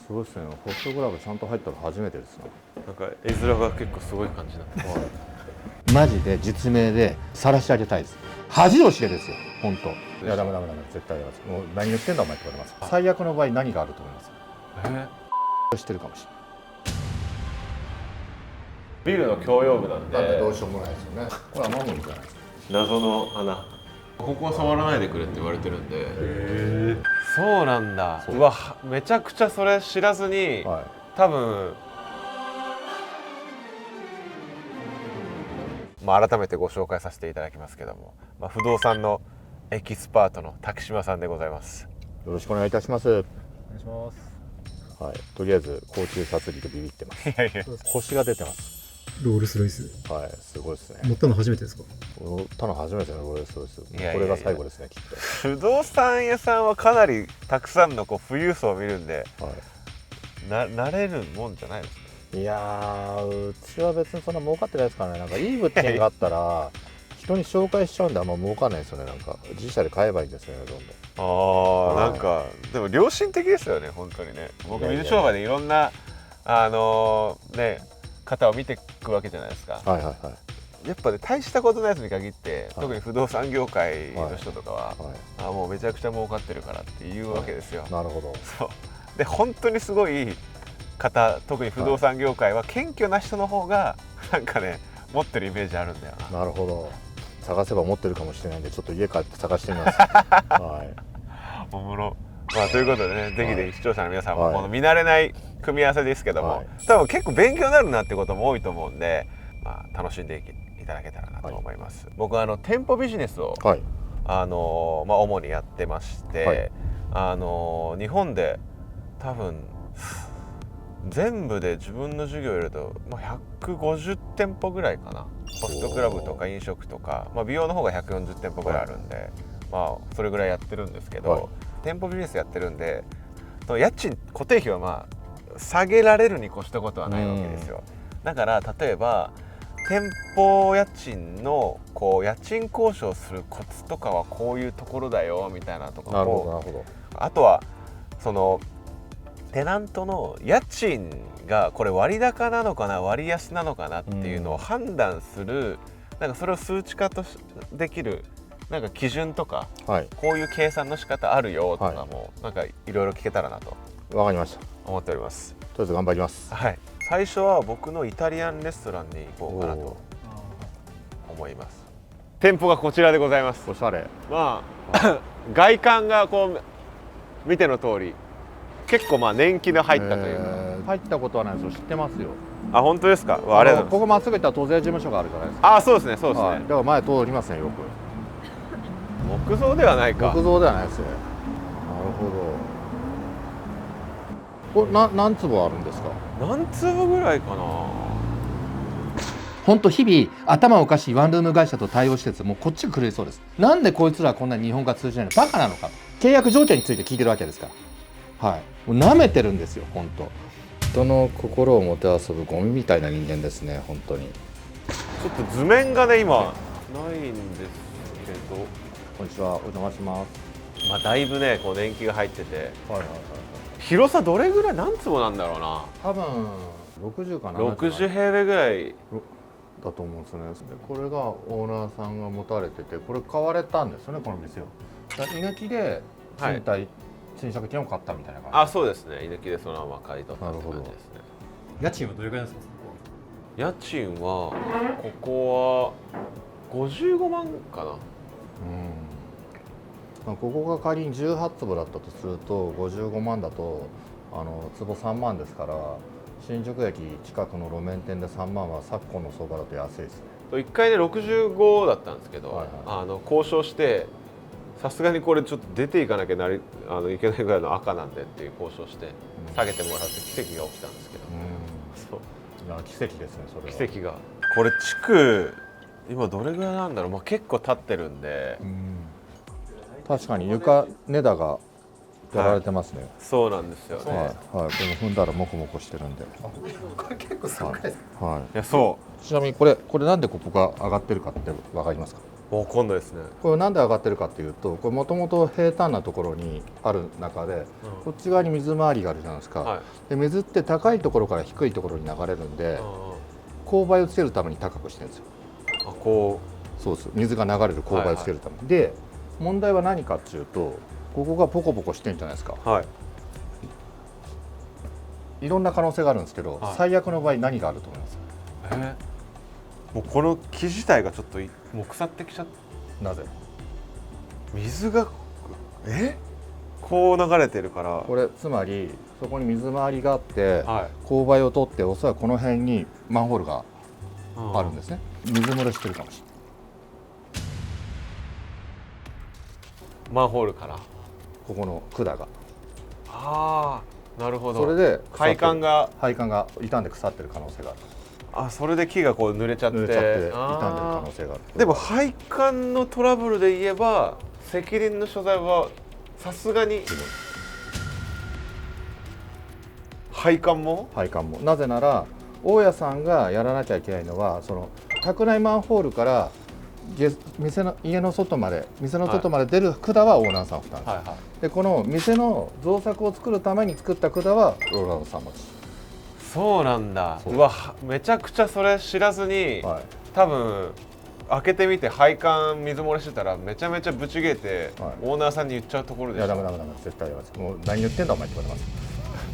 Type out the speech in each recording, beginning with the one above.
すごいですね。ホットグラブちゃんと入ったの初めてですな。なんか絵面が結構すごい感じになってます。マジで実名で晒してあげたいです。恥を知れですよ、本当。いやダメ絶対やります。もう何言ってんだお前って言われます。最悪の場合何があると思います。してるかもしれない。ビルの共用部なんでどうしようもないですよね。これは守るんじゃないですか。謎の穴。ここは触らないでくれって言われてるんで。そうなんだ。うわ、めちゃくちゃそれ知らずに、はい、多分改めてご紹介させていただきますけども、不動産のエキスパートの滝島さんでございます。よろしくお願いいたします。お願いします。はい、とりあえず高級殺戮ビビってます。いやいや、星が出てます。ロールスロイス。はい、すごいですね。乗ったの初めてですか？乗ったの初めてのロールスロイス。いやいやいやこれが最後ですね、きっ不動産屋さんはかなりたくさんの富裕層を見るんで、と。はい。慣れるもんじゃないですか。いやー、うちは別にそんな儲かってないですからね。なんかいい物件があったら人に紹介しちゃうんであんま儲かんないですよね。なんか自社で買えばいいんですよね、どんどん。はいなんかでも良心的ですよね、本当にね。僕いやいやいや水商売でいろんな方を見ていくわけじゃないですか。はいはいはい。やっぱね、大したことないやつに限って、はい特に不動産業界の人とかは、はい。もうめちゃくちゃ儲かってるからっていうわけですよ。なるほど。そうで、本当にすごい方、特に不動産業界は謙虚な人の方がなんかね、持ってるイメージあるんだよな。なるほど。探せば持ってるかもしれないんでちょっと家帰って探してみます。はい。おもろ。ということでね、ぜひぜひ視聴者の皆さんもはいこの見慣れない組み合わせですけども、はい、多分結構勉強になるなってことも多いと思うんで、楽しんでいただけたらなと思います。はい、僕は店舗ビジネスを、はい、主にやってまして、はい、日本で多分全部で自分の事業を入れると、150店舗ぐらいかな。ホストクラブとか飲食とか、美容の方が140店舗ぐらいあるんで、それぐらいやってるんですけど、はい、店舗ビジネスやってるんで、家賃固定費は下げられるに越したことはないわけですよ。だから例えば店舗家賃の家賃交渉するコツとかはこういうところだよみたいなとかも、なるほどなるほど。あとはそのテナントの家賃がこれ割高なのかな割安なのかなっていうのを判断する、なんかそれを数値化できるなんか基準とか、はい、こういう計算の仕方あるよとかも、なんかいろいろ聞けたらなと。わかりました。思っております。とりあえず頑張ります。はい。最初は僕のイタリアンレストランに行こうかなと思います。店舗がこちらでございます。おしゃれ。外観が見ての通り結構年季の入ったというか、入ったことはないですよ。知ってますよ。あ、本当ですか。ありがとうございます。ここまっすぐ行ったら都税事務所があるじゃないですか。あ、そうですねそうですね。だから前通りますね、よく。木造ではないか。木造ではないですよ。なるほど。これ何坪あるんですか。何坪ぐらいかな。本当日々頭おかしいワンルーム会社と対応施設もうこっちが狂いそうです。なんでこいつらこんなに日本語が通じないの、バカなのか。契約条件について聞いてるわけですから。はい。もう舐めてるんですよ本当。人の心をもてあそぶゴミみたいな人間ですね本当に。ちょっと図面がね今ないんですけど。こんにちは、お邪魔します。だいぶね年季が入ってて、はいはいはい。広さどれぐらい何坪なんだろうな。多分60かな。60平米ぐらいだと思うんですよね。でこれがオーナーさんが持たれてて、これ買われたんですよねこの店を。居抜きで賃貸、賃借権を買ったみたいな感じ。あ、そうですね。居抜きでそのまま買い取ったって感じですね。家賃はどれぐらいですか。家賃はここは55万かな。ここが仮に18坪だったとすると55万だと坪3万ですから、新宿駅近くの路面店で3万は昨今の相場だと安いですね。1階で65だったんですけど、はいはい、交渉してさすがにこれちょっと出ていかなきゃいけないぐらいの赤なんでっていう交渉して下げてもらって奇跡が起きたんですけど、そういや奇跡ですねそれは。奇跡が。これ地区今どれぐらいなんだろう。結構経ってるんで、確かに床根高がやられてますね。はい、そうなんですよね。はい、はい、でも踏んだらモコモコしてるんで。これ結構すごいですね。はい。いやそう。ちなみにこれなんでここが上がってるかってわかりますか。わかんないですね。これなんで上がってるかっていうと、これもともと平坦なところにある中で、こっち側に水回りがあるじゃないですか、はい。で水って高いところから低いところに流れるんで、勾配をつけるために高くしてるんですよ。あ、こそうです、水が流れる勾配をつけるために、で問題は何かっていうと、ここがポコポコしてるんじゃないですか。う。はい。いろんな可能性があるんですけど、はい最悪の場合何があると思います？もうこの木自体がちょっともう腐ってきちゃって、なぜ？水がこう流れてるから。これつまりそこに水回りがあって、は勾配を取っておそらくこの辺にマンホールがい。あるんですね。水漏れしてるかもしれない。マンホールから。ここの管が。ああ、なるほど。それで配管が、配管が傷んで腐ってる可能性がある。あ、それで木がこう濡れちゃって濡れちゃって傷んでる可あ能性がある。ーでも配管のトラブルで言えば責任の所在はさすがに配管も。配管も。なぜなら大家さんがやらなきゃいけないのは、その宅内マンホールから店の家の外まで出る管はオーナーさん負担です、はいはい。でこの店の造作を作るために作った管はオーナーさん持ち、そうなんだ。そううわ、めちゃくちゃそれ知らずに、はい、多分開けてみて配管水漏れしてたらめちゃめちゃブチ切れて、はいオーナーさんに言っちゃうところでしょ。いやダメ絶対言わないです。もう何言ってんだお前って言われます。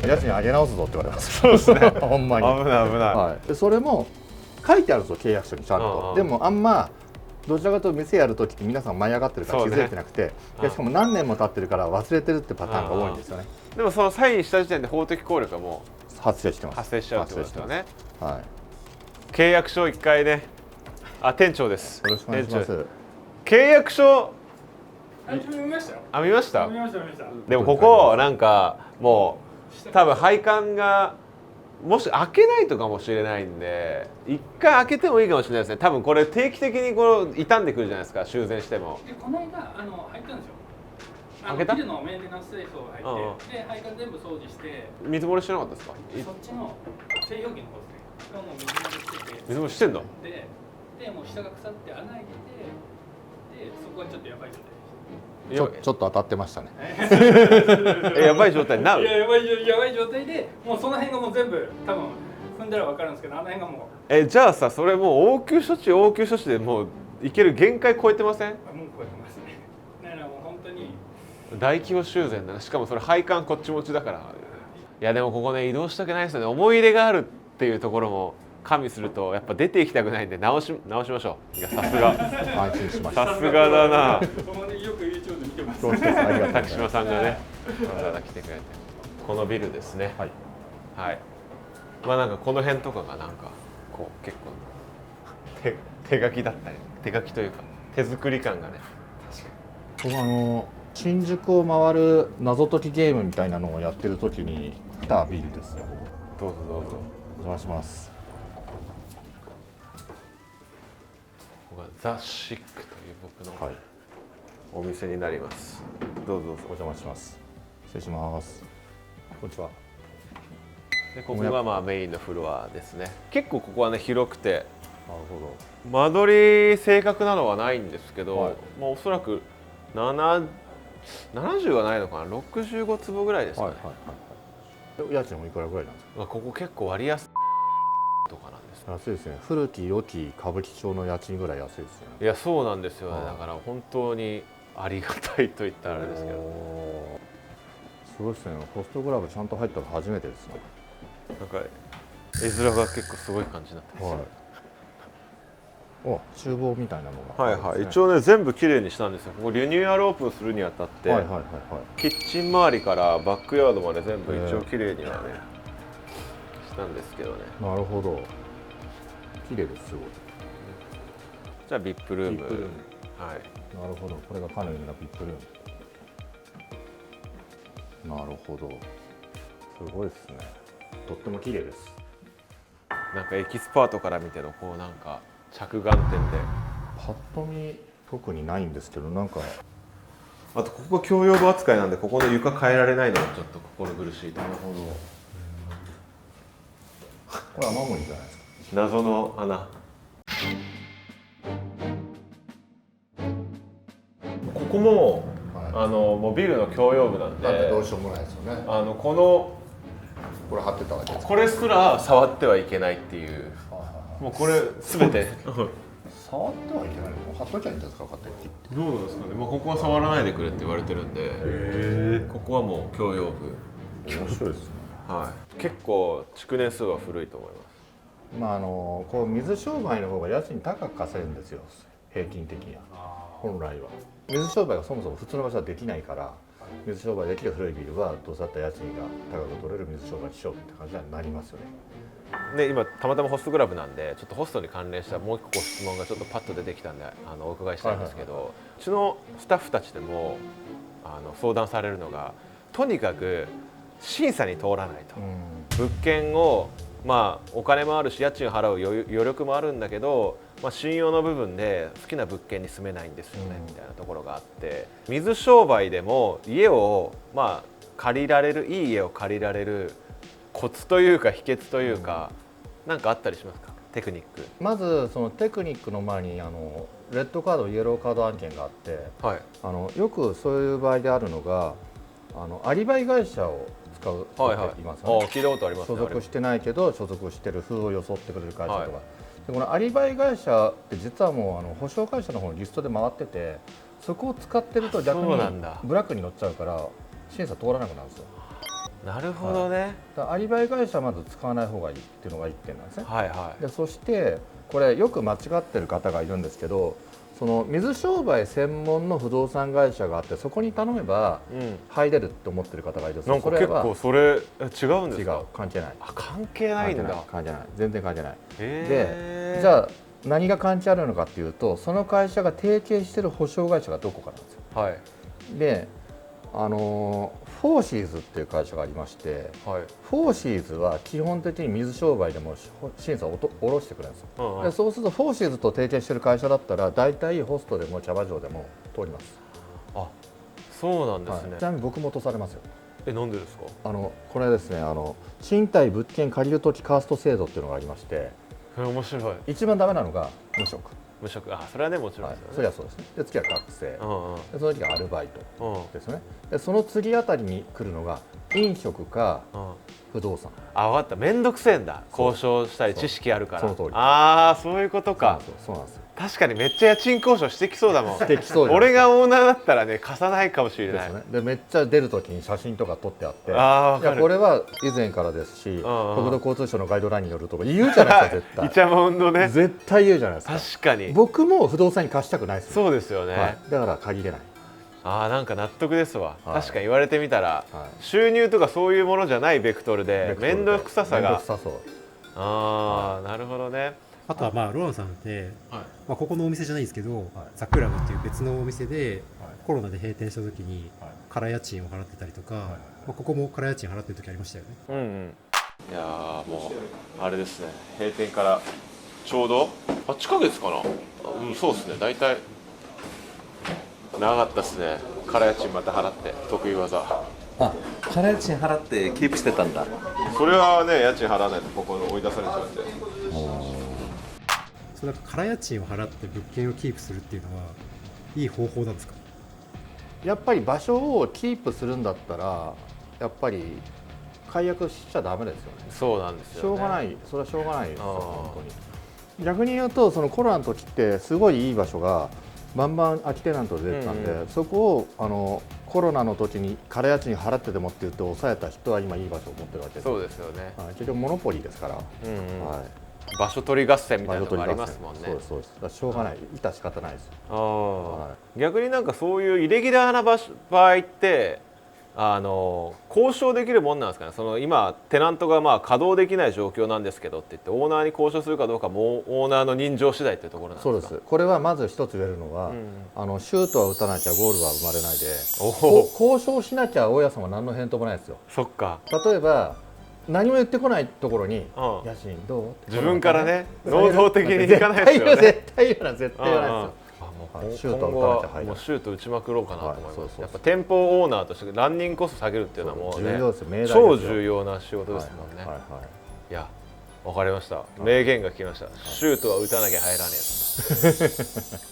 家賃上げ直すぞって言われますそうですねほんまに。危ない危ない、はい、でそれも書いてあるんですよ、契約書にちゃんと。でもあんまどちらかというと店やるときって皆さん舞い上がってるから気づいてなくて、でしかも何年も経ってるから忘れてるってパターンが多いんですよね。でもそのサインした時点で法的効力がも発生してます。う発生しちゃうってことですよね。は契約書一回ね。あ、店長です。い、よろしくお願いしま店長す。契約書見ましたよ。見ました。見ました。でもここなんかもう多分配管がもし開けないとかもしれないんで、一回開けてもいいかもしれないですね。多分これ定期的にこう傷んでくるじゃないですか、修繕しても。でこの間入ったんですよ。開けたビルのメンテナンス清掃が入って、で配管全部掃除して、水漏れしてなかったですか？そっちの製氷機の方ですね。がもう水漏れしてて、水漏れしてんの？でもう下が腐って穴開いてて、でそこはちょっとやばい状態ちょっと当たってましたね。やばい状態になでした。いる。やばい状態で、もうその辺がもう全部多分踏んだら分かるんですけど、あの辺がもじゃあさ、それもう応急処置でもういける限界超えてません？う超えてますね。だからもう本当に大規模修繕だな。しかもそれ配管こっち持ちだから。いやでもここね、移動したくないですよね。思い入れがあるっていうところも加味するとやっぱ出ていきたくないんで直しましょう。いやさすが安心しました。さすがだな。もうねよく YouTube で見てます。そうです。ありがとうござい竹ます。島さんがねわざわざ来てくれて、このビルですね。はい。はい。まあなんかこの辺とかがなんかこう結構手書きだったり、手書きというか手作り感がね。僕新宿を回る謎解きゲームみたいなのをやってる時に来たビルですよ。どうぞどうぞ。お邪魔します。ここがザ・シックという僕のはい。お店になります。どうぞどうぞ。お邪魔します。失礼します。こんにちは。でここがまあメインのフロアですね。結構ここはね広くて、なるほ間取り正確なのはないんですけど、はいまあおそらく70はないのかな、65坪ぐらいですど。かね。はいはいはいはい。家賃もいくらぐらいなんですか？まあここ結構割安とかなんですよ。安いですね。古き良き歌舞伎町の家賃ぐらい安いですよね。いやそうなんですよね。はいだから本当にありがたいと言ったらあれですけど、おーすごいですね。ホストクラブちゃんと入ったの初めてですね。なんか絵面が結構すごい感じになってます。はい。お、厨房みたいなのが、はいはい、一応ね全部きれいにしたんですよ。ここリニューアルオープンするにあたって、はいはいはいはい。キッチン周りからバックヤードまで全部一応きれいにはね、したんですけどね。なるほど。綺麗ですすごい。じゃあビップルーム。 VIP ルームはい。なるほど。これがカヌーのビップルーム。なるほど。すごいですね。とっても綺麗です。なんかエキスパートから見てのこうなんか着眼点で、パッと見特にないんですけど、なんかあとここ共用部扱いなんでここの床変えられないのがちょっと心苦しいところ。これ雨漏りじゃないですか。。。。。。。。。。。。。。。。。。。。。。。。。。。。。。。。。。。。。。。。。。。。。。。。。。。。。。。。。。。。。。。。。。。。。。。。。。。。。。。。。。。。。。。。。。。。。。。。。。。。。。。。。。。。。。。。。。。。。。。。。。。。。。。。。。。。。。。。。。。。。。。。。。。。。。。。。。。。。。。。。。。。。。。。。。。。。。。。。。。。こも、はもうビルの共用部なんで、なんでどうしようもないですよね。このこれ貼ってたわけです。これすら触ってはいけないっていう、もうこれ全て触ってはいけないの。貼っときゃいいんですか、勝手に。どうなんですかね、ここは触らないでくれって言われてるんで、ここはもう共用部。面白いですね。はい、結構築年数は古いと思います。まあこう水商売の方が家賃高く稼ぐんですよ、平均的には。本来は水商売がそもそも普通の場所はできないから、水商売できる古いビルはどうせだったら家賃が高く取れる水商売にしようって感じになりますよね。で今たまたまホストクラブなんで、ちょっとホストに関連したもう一個質問がちょっとパッと出てきたんでお伺いしたいんですけど、うちのスタッフたちでも相談されるのが、とにかく審査に通らないと、物件をお金もあるし家賃を払う余力もあるんだけど、信用の部分で好きな物件に住めないんですよね、みたいなところがあって、水商売でも家を借りられる、いい家を借りられるコツというか秘訣というか、何かあったりしますか、テクニック。まずそのテクニックの前にレッドカードイエローカード案件があって、はい、よくそういう場合であるのがアリバイ会社を使う人っていますよね。聞いたことありますね。所属してないけど所属してる風を装ってくれる会社とか、でこのアリバイ会社って実はもう保証会社の方にリストで回ってて、そこを使ってると逆にブラックに乗っちゃうから審査通らなくなるんですよ。なるほどね。だからアリバイ会社はまず使わない方がいいっていうのが1点なんですね。はいはい。でそしてこれよく間違ってる方がいるんですけど、その水商売専門の不動産会社があって、そこに頼めば入れるって思ってる方がいるんです。なんか結構それ違うんですか。違う、関係ない。関係ないんだ。関係ない、全然関係ない。でじゃあ何が関係あるのかっていうと、その会社が提携してる保証会社がどこかなんですよ。はい。でフォーシーズっていう会社がありまして、はい、フォーシーズは基本的に水商売でも審査を下ろしてくれるんですよ。でそうするとフォーシーズと提携している会社だったら大体ホストでもキャバ嬢でも通ります。あ、そうなんですね。ちなみに僕も落とされますよ。なんでですか。これですね、賃貸物件借りるときカースト制度っていうのがありまして、面白い。一番ダメなのが無職。無職、それはね、もちろんですよね。それはそうですね。で次は学生、でその次はアルバイトですね。でその次あたりに来るのが飲食か不動産。分かった、めんどくせえんだ、交渉したり知識あるから。その通り。そういうことか。そうなんですよ。確かにめっちゃ家賃交渉してきそうだもん。してきそう。俺がオーナーだったらね、貸さないかもしれない。でめっちゃ出るときに写真とか撮ってあって、いやこれは以前からですし、国土交通省のガイドラインによるとか言うじゃないですか、絶対。イチャモンのね。絶対言うじゃないですか。確かに。僕も不動産に貸したくないです。そうですよね。だから限れない。なんか納得ですわ。確かに言われてみたら、収入とかそういうものじゃないベクトルで面倒くささが。なるほどね。あとはロアンさんって、ここのお店じゃないんですけど、ザ・クラブっていう別のお店でコロナで閉店した時に空家賃を払ってたりとか、ここも空家賃払ってる時ありましたよね。いやもうあれですね、閉店からちょうど8ヶ月かな。そうですね、大体長かったですね。空家賃また払って得意技。空家賃払ってキープしてたんだ。それはね、家賃払わないとここに追い出されちゃうんで。なんか空家賃を払って物件をキープするっていうのはいい方法なんですか。やっぱり場所をキープするんだったらやっぱり解約しちゃダメですよね。そうなんですよね。しょうがない、それはしょうがないですよ本当に。逆に言うとそのコロナの時ってすごいいい場所がバンバン空きテナントで出てたんで、そこをコロナの時に空家賃払ってでもって言って抑えた人は今いい場所を持ってるわけです。そうですよね。結局モノポリーですから。場所取り合戦みたいなのがありますもんね。そうですそうです。だからしょうがない、致し方ないですよ。逆になんかそういうイレギュラーな場合って交渉できるもんなんですかね。その今テナントが稼働できない状況なんですけどって言ってオーナーに交渉するかどうかもオーナーの人情次第っていうところなんですか。そうです。これはまず一つ言えるのは、シュートは打たなきゃゴールは生まれないで、交渉しなきゃ大家さんは何の返答もないですよ。そっか。例えば何も言ってこないところに家賃どう？自分からね、能動的にいかないですよね。絶対言わない絶対言わないですよ。今後はもうシュート打ちまくろうかなと思います。やっぱ店舗オーナーとしてランニングコスト下げるっていうのはもうね、超重要な仕事ですもんね。いや、わかりました。名言が聞きました。シュートは打たなきゃ入らねえ。